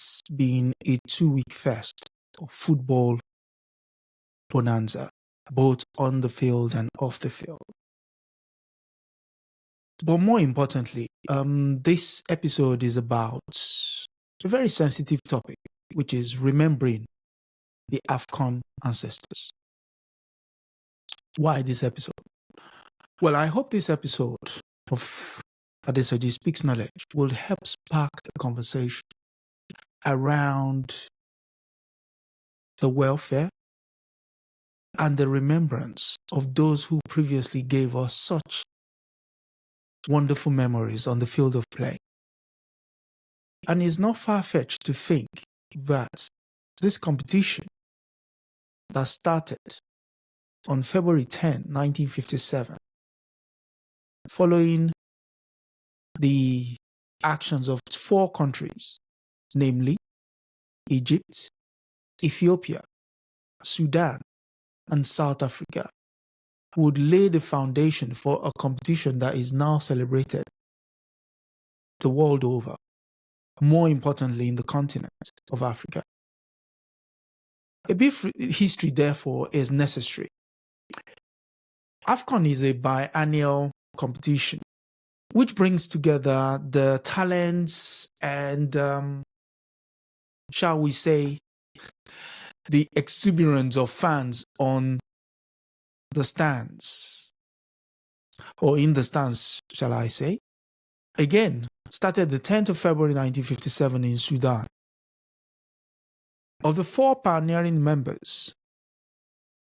It's been a 2-week fest of football bonanza, both on the field and off the field. But more importantly, this episode is about a very sensitive topic, which is remembering the AFCON ancestors. Why this episode? Well, I hope this episode of Adesoji Speaks Knowledge will help spark a conversation around the welfare and the remembrance of those who previously gave us such wonderful memories on the field of play. And it's not far-fetched to think that this competition that started on February 10, 1957, following the actions of 4 countries, namely Egypt, Ethiopia, Sudan, and South Africa, would lay the foundation for a competition that is now celebrated the world over, more importantly in the continent of Africa. A brief history, therefore, is necessary. AFCON is a biennial competition which brings together the talents and, shall we say, the exuberance of fans on the stands, or in the stands, shall I say. Again, started the 10th of February 1957 in Sudan. Of the 4 pioneering members,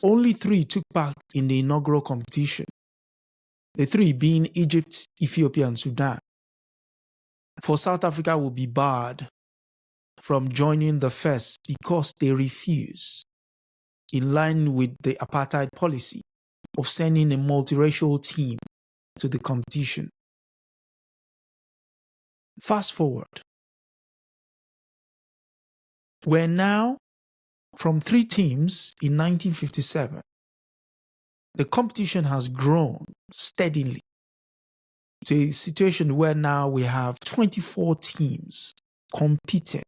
only 3 took part in the inaugural competition, the 3 being Egypt, Ethiopia, and Sudan. For South Africa will be barred from joining the first because they refuse, in line with the apartheid policy of sending a multiracial team to the competition. Fast forward. We're now from 3 teams in 1957. The competition has grown steadily to a situation where now we have 24 teams competing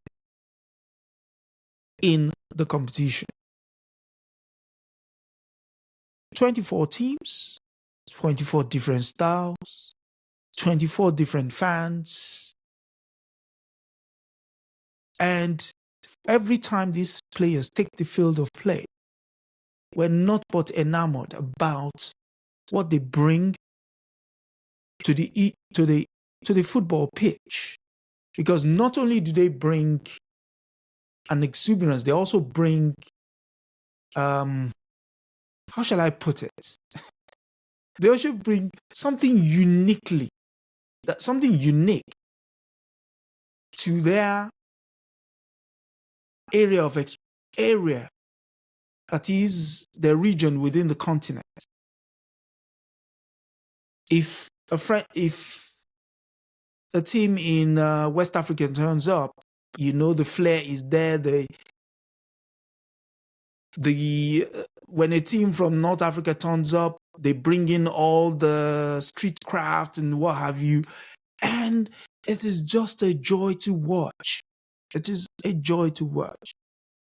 in the competition. 24 teams, 24 different styles, 24 different fans. And every time these players take the field of play, we're not but enamored about what they bring to the football pitch. Because not only do they bring an exuberance, they also bring, how shall I put it? They also bring something unique to their area that is the region within the continent. If a team in West Africa turns up, the flair is there. When a team from North Africa turns up, they bring in all the street craft and what have you, and it is just a joy to watch. It is a joy to watch.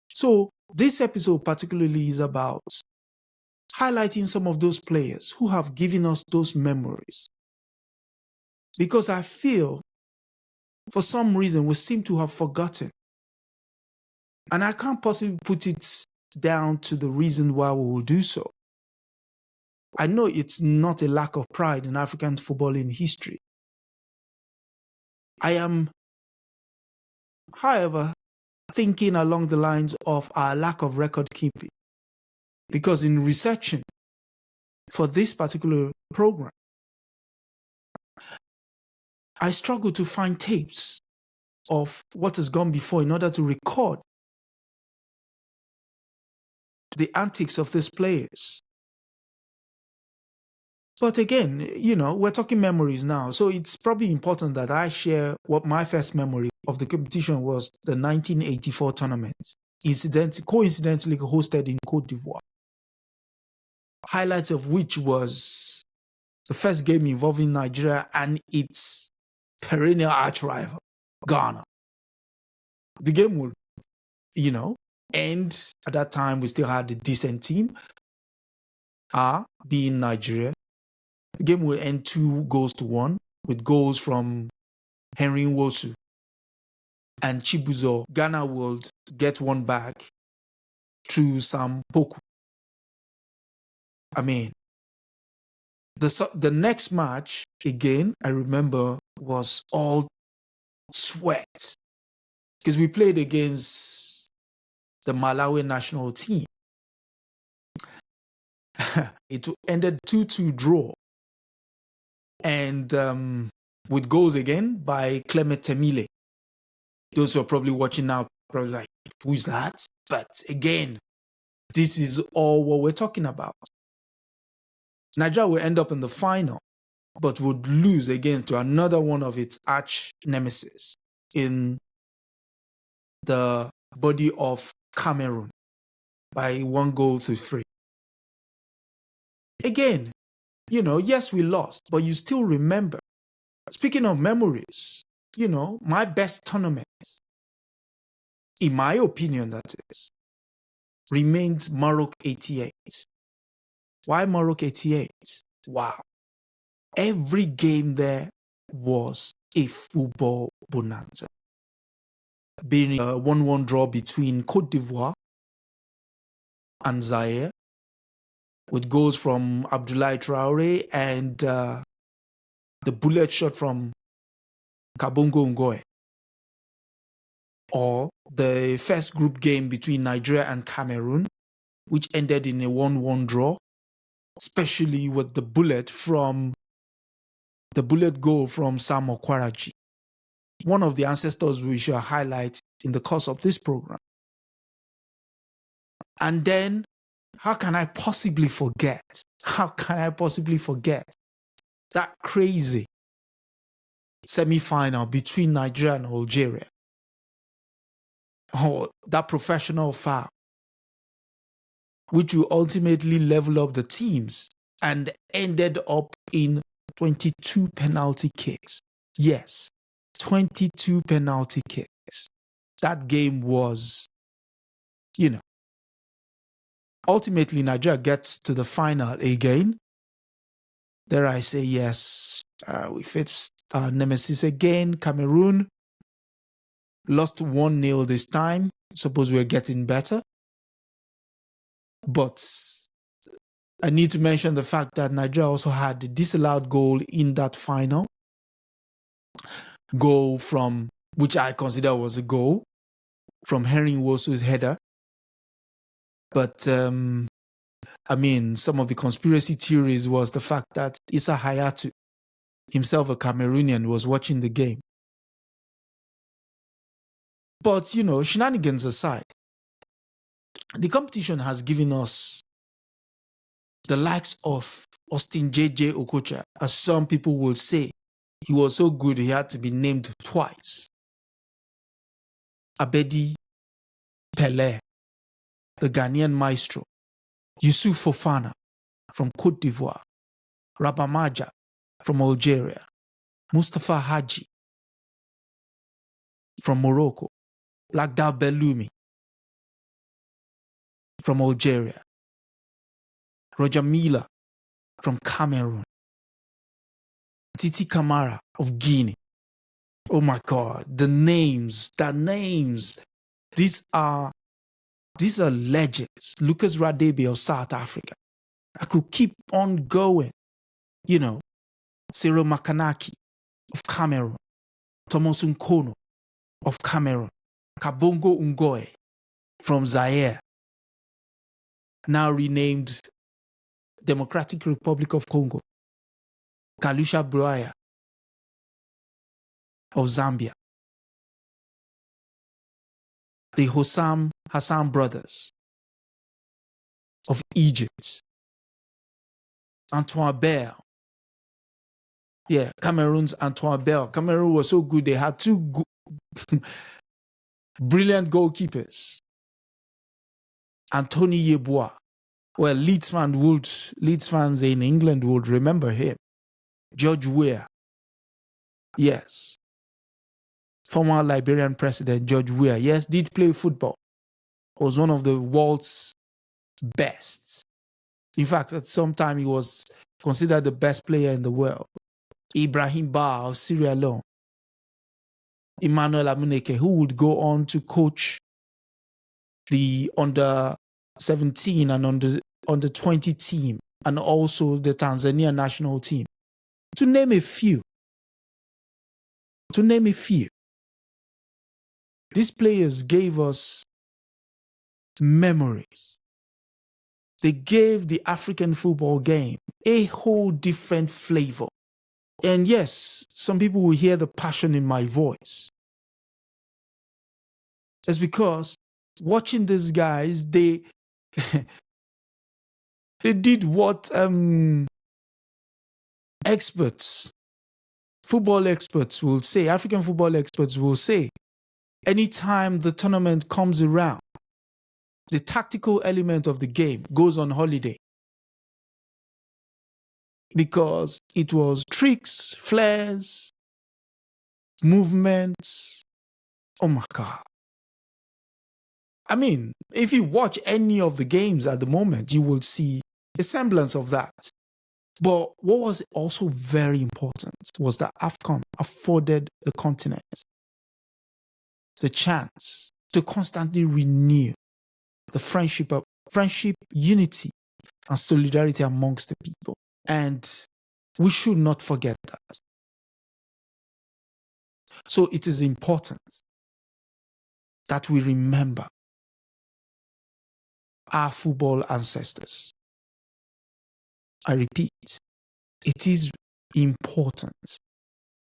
So this episode particularly is about highlighting some of those players who have given us those memories. Because I feel, for some reason, we seem to have forgotten. And I can't possibly put it down to the reason why we will do so. I know it's not a lack of pride in African footballing history. I am, however, thinking along the lines of our lack of record keeping. Because in researching for this particular program, I struggle to find tapes of what has gone before in order to record the antics of these players. But again, we're talking memories now, so it's probably important that I share what my first memory of the competition was: the 1984 tournament, coincidentally hosted in Côte d'Ivoire. Highlights of which was the first game involving Nigeria and its perennial arch rival, Ghana. the game would, end at that time. We still had a decent team, being Nigeria. The game will end 2-1 with goals from Henry Nwosu and Chibuzo. Ghana will get one back through Sam Poku. I mean, the next match, again, I remember, was all sweat because we played against the Malawi national team. It ended 2-2 draw. And with goals again by Clement Temile. Those who are probably watching now, probably like, who's that? But again, this is all what we're talking about. Nigeria will end up in the final, but would lose again to another one of its arch nemesis in the body of Cameroon by 1-3. Again, yes, we lost, but you still remember. Speaking of memories, my best tournaments, in my opinion, that is, remains Morocco 88. Why Morocco 88? Wow. Every game there was a football bonanza. Being a 1-1 draw between Côte d'Ivoire and Zaire, with goals from Abdoulaye Traoré and the bullet shot from Kabongo Ngoe. Or the first group game between Nigeria and Cameroon, which ended in a 1-1 draw, especially with the bullet goal from Sam Okwaraji, one of the ancestors we shall highlight in the course of this program. And then, how can I possibly forget that crazy semi-final between Nigeria and Algeria? Or that professional foul, which will ultimately level up the teams and ended up in 22 penalty kicks. Yes, 22 penalty kicks. That game was, ultimately Nigeria gets to the final again. There I say, yes, we faced our nemesis again, Cameroon. Lost 1-0 this time. Suppose we're getting better. But I need to mention the fact that Nigeria also had a disallowed goal in that final. Goal from, which I consider was a goal, from Henry Nwosu's header. But, some of the conspiracy theories was the fact that Issa Hayatu, himself a Cameroonian, was watching the game. But, shenanigans aside, the competition has given us the likes of Austin J.J. Okocha, as some people will say. He was so good he had to be named twice. Abedi Pelé, the Ghanaian maestro. Yusuf Fofana from Côte d'Ivoire. Rabamaja from Algeria. Mustafa Haji from Morocco. Lagdal Belloumi from Algeria. Roger Mila from Cameroon. Titi Kamara of Guinea. Oh my God, the names. These are legends. Lucas Radebe of South Africa. I could keep on going. Cyril Makanaki of Cameroon. Thomas Nkono of Cameroon. Kabongo Ngoe from Zaire, now renamed Democratic Republic of Congo. Kalusha Braya of Zambia. The Hassan brothers of Egypt. Antoine Bell. Yeah, Cameroon's Antoine Bell. Cameroon was so good, they had two brilliant goalkeepers. Anthony Yeboah. Well, Leeds fans in England would remember him. George Weah. Yes. former Liberian president George Weah, yes, did play football. Was one of the world's best. In fact, at some time he was considered the best player in the world. Ibrahim Ba of Sierra Leone. Emmanuel Amuneke, who would go on to coach the under 17 and under 20 team, and also the Tanzania national team. To name a few. These players gave us memories. They gave the African football game a whole different flavor. And yes, some people will hear the passion in my voice. It's because watching these guys, they did what football experts will say, African football experts will say, anytime the tournament comes around, the tactical element of the game goes on holiday. Because it was tricks, flares, movements. Oh my God. I mean, if you watch any of the games at the moment, you will see a semblance of that. But what was also very important was that AFCON afforded the continent the chance to constantly renew the friendship, unity, and solidarity amongst the people. And we should not forget that. So it is important that we remember our football ancestors. I repeat, it is important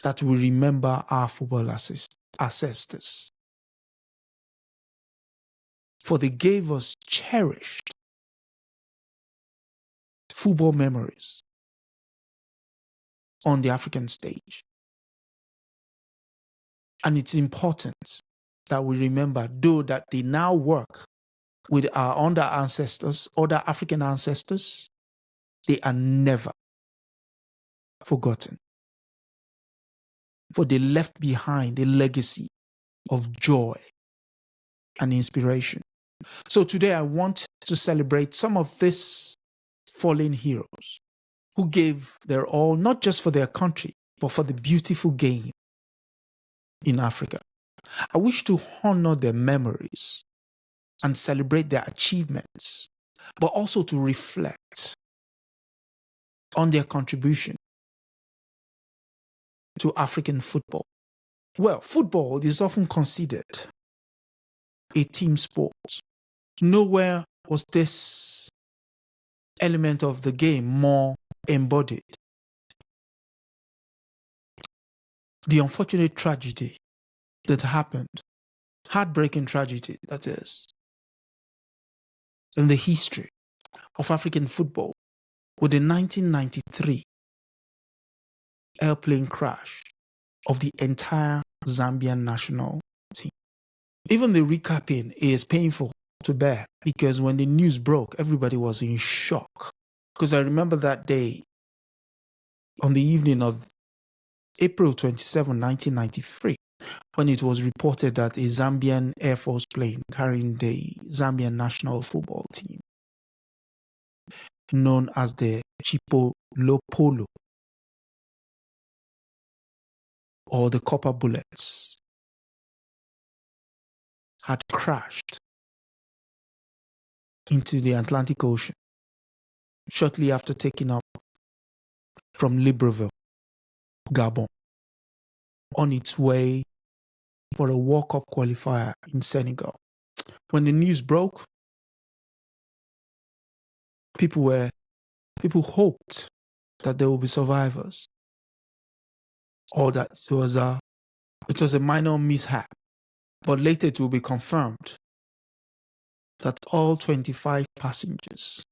that we remember our football ancestors. For they gave us cherished football memories on the African stage. And it's important that we remember, though that they now work with our other ancestors, other African ancestors, they are never forgotten. For they left behind a legacy of joy and inspiration. So today I want to celebrate some of these fallen heroes who gave their all, not just for their country, but for the beautiful game in Africa. I wish to honor their memories and celebrate their achievements, but also to reflect on their contribution to African football. Well, football is often considered a team sport. Nowhere was this element of the game more embodied. The unfortunate tragedy that happened, heartbreaking tragedy that is, in the history of African football, with the 1993 airplane crash of the entire Zambian national team. Even the recapping is painful to bear, because when the news broke, everybody was in shock. Because I remember that day, on the evening of April 27, 1993, when it was reported that a Zambian Air Force plane carrying the Zambian national football team, known as the Chipolopolo, or the Copper Bullets, had crashed into the Atlantic Ocean shortly after taking off from Libreville, Gabon, on its way for a World Cup qualifier in Senegal. When the news broke, people hoped that there would be survivors, or that it was a minor mishap. But later it will be confirmed that all 25 passengers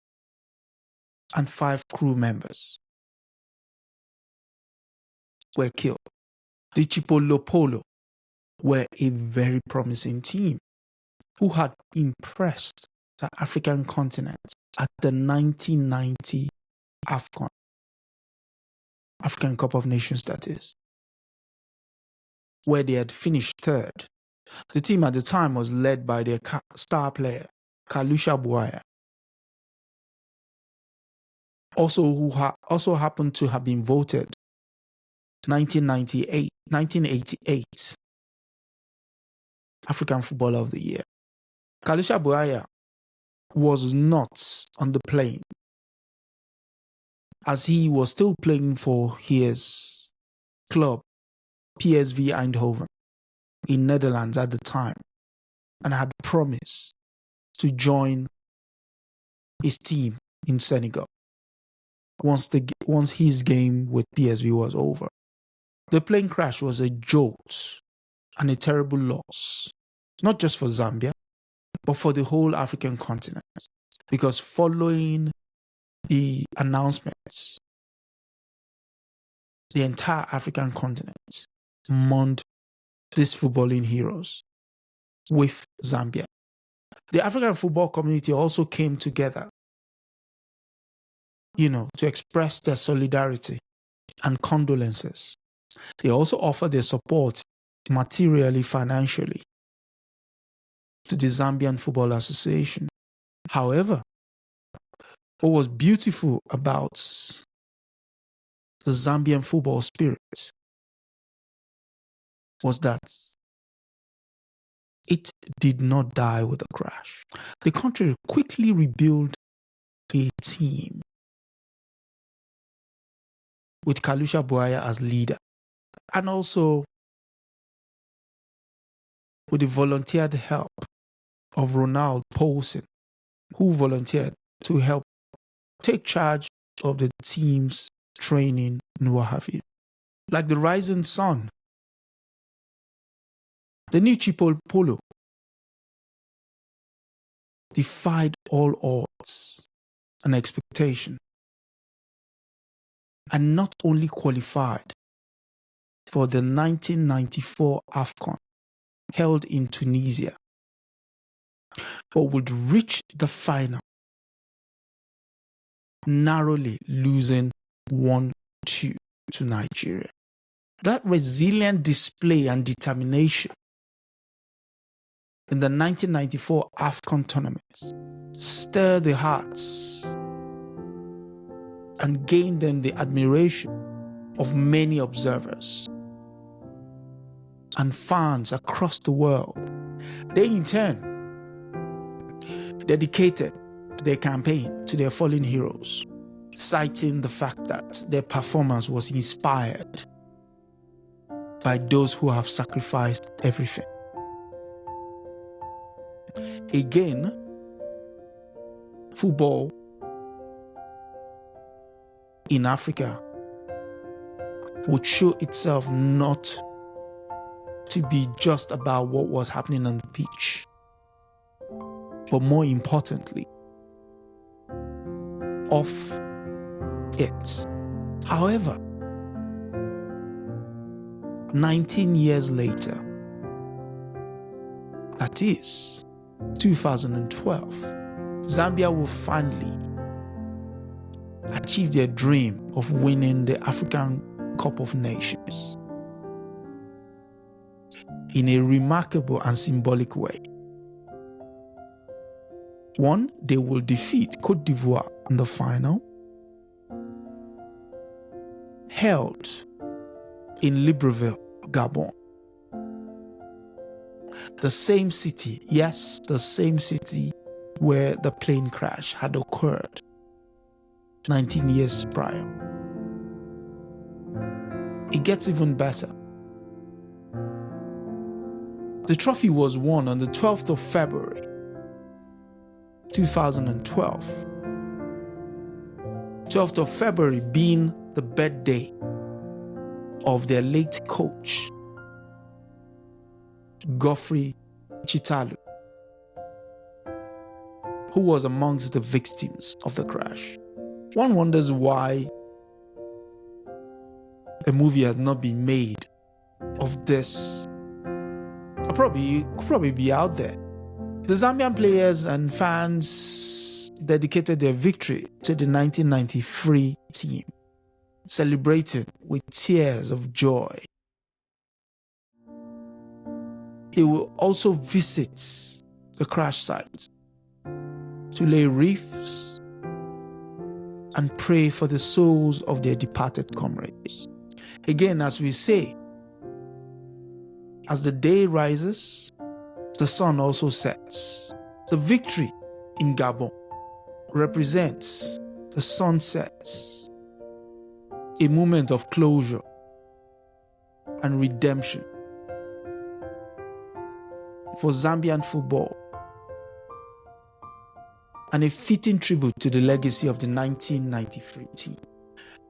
and 5 crew members were killed. The Chipolopolo were a very promising team who had impressed the African continent at the 1990 AFCON, African Cup of Nations that is. where they had finished third. The team at the time was led by their star player, Kalusha Buaya, who happened to have been voted 1988 African Footballer of the Year. Kalusha Buaya was not on the plane as he was still playing for his club, PSV Eindhoven, in Netherlands at the time, and had promised to join his team in Senegal once his game with PSV was over. The plane crash was a jolt and a terrible loss, not just for Zambia, but for the whole African continent, because following the announcements, the entire African continent mourned these footballing heroes with Zambia. The African football community also came together, to express their solidarity and condolences. They also offered their support materially, financially, to the Zambian Football Association. However, what was beautiful about the Zambian football spirit was that it did not die with a crash. The country quickly rebuilt a team with Kalusha Buaya as leader, and also with the volunteered help of Ronald Paulsen, who volunteered to help take charge of the team's training and what have you. Like the rising sun, the new Chipolo defied all odds and expectation, and not only qualified for the 1994 AFCON held in Tunisia, but would reach the final, narrowly losing 1-2 to Nigeria. That resilient display and determination in the 1994 AFCON tournament stirred the hearts and gained them the admiration of many observers and fans across the world. They in turn dedicated their campaign to their fallen heroes, citing the fact that their performance was inspired by those who have sacrificed everything. Again, football in Africa would show itself not to be just about what was happening on the pitch, but more importantly, off it. However, 19 years later, that is 2012, Zambia will finally achieve their dream of winning the African Cup of Nations in a remarkable and symbolic way. One, they will defeat Cote d'Ivoire in the final, held in Libreville, Gabon. The same city, yes, the same city where the plane crash had occurred 19 years prior. It gets even better. The trophy was won on the 12th of February, 2012. 12th of February being the birthday of their late coach, Geoffrey Chitalu, who was amongst the victims of the crash. One wonders why a movie has not been made of this. Could probably be out there. The Zambian players and fans dedicated their victory to the 1993 team, celebrating with tears of joy. He will also visit the crash sites to lay wreaths and pray for the souls of their departed comrades. Again, as we say, as the day rises, the sun also sets. The victory in Gabon represents the sunsets, a moment of closure and redemption for Zambian football, and a fitting tribute to the legacy of the 1993 team.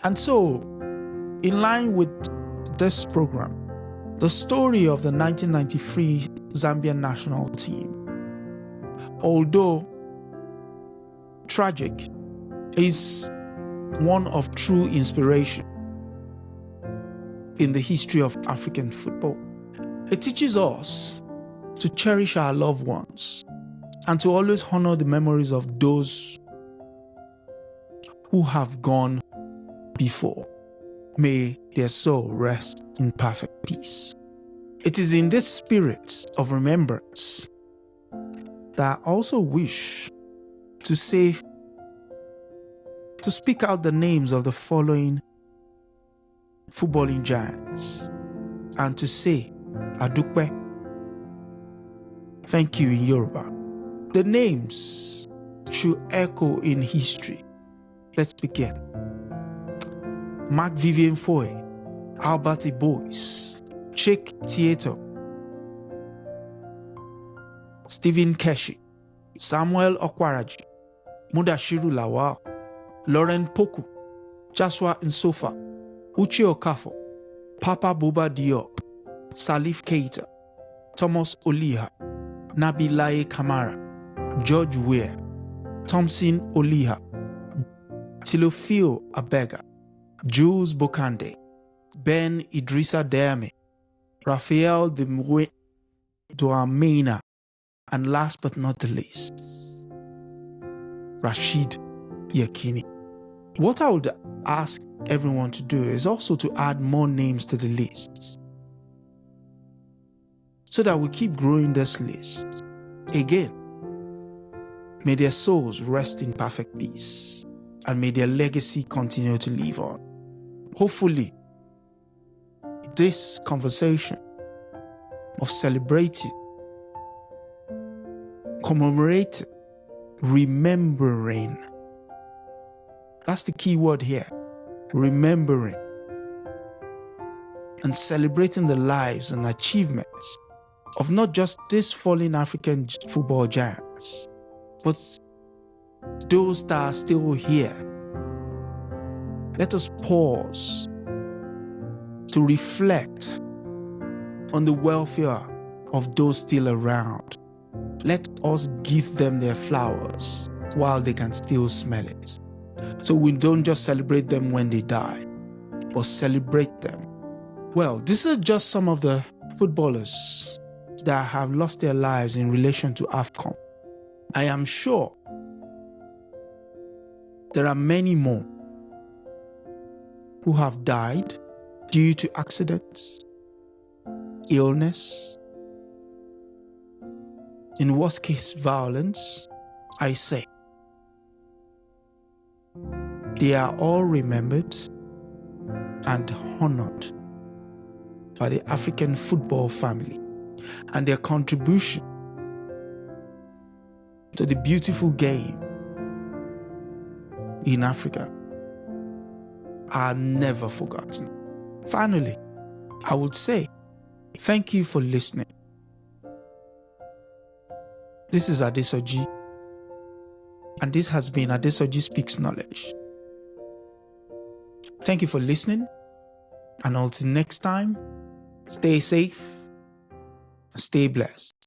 And so, in line with this program, the story of the 1993 Zambian national team, although tragic, is one of true inspiration in the history of African football. It teaches us to cherish our loved ones and to always honor the memories of those who have gone before. May their soul rest in perfect peace. It is in this spirit of remembrance that I also wish to speak out the names of the following footballing giants and to say Adukwe, thank you in Yoruba. The names should echo in history. Let's begin. Mark Vivian Foy, Albert Ebois, Chik Tieto, Stephen Keshi, Samuel Okwaraji, Mudashiru Lawal, Lauren Poku, Joshua Nsofa, Uche Okafo, Papa Buba Diop, Salif Keita, Thomas Oliha, Nabilaye Kamara, George Weah, Thompson Oliha, Tilofio Abega, Jules Bokande, Ben Idrissa Deme, Raphael Duamena, and last but not the least, Rashid Yakini. What I would ask everyone to do is also to add more names to the list so that we keep growing this list. Again, may their souls rest in perfect peace and may their legacy continue to live on. Hopefully, this conversation of celebrating, commemorating, remembering, that's the key word here, remembering and celebrating the lives and achievements of not just these fallen African football giants, but those that are still here. Let us pause to reflect on the welfare of those still around. Let us give them their flowers while they can still smell it. So we don't just celebrate them when they die, but celebrate them. Well, this is just some of the footballers that have lost their lives in relation to AFCON. I am sure there are many more who have died due to accidents, illness, in worst case violence. I say, they are all remembered and honored by the African football family, and their contribution to the beautiful game in Africa are never forgotten. Finally, I would say thank you for listening. This is Adesoji, and this has been Adesoji Speaks Knowledge. Thank you for listening, and until next time, stay safe, stay blessed.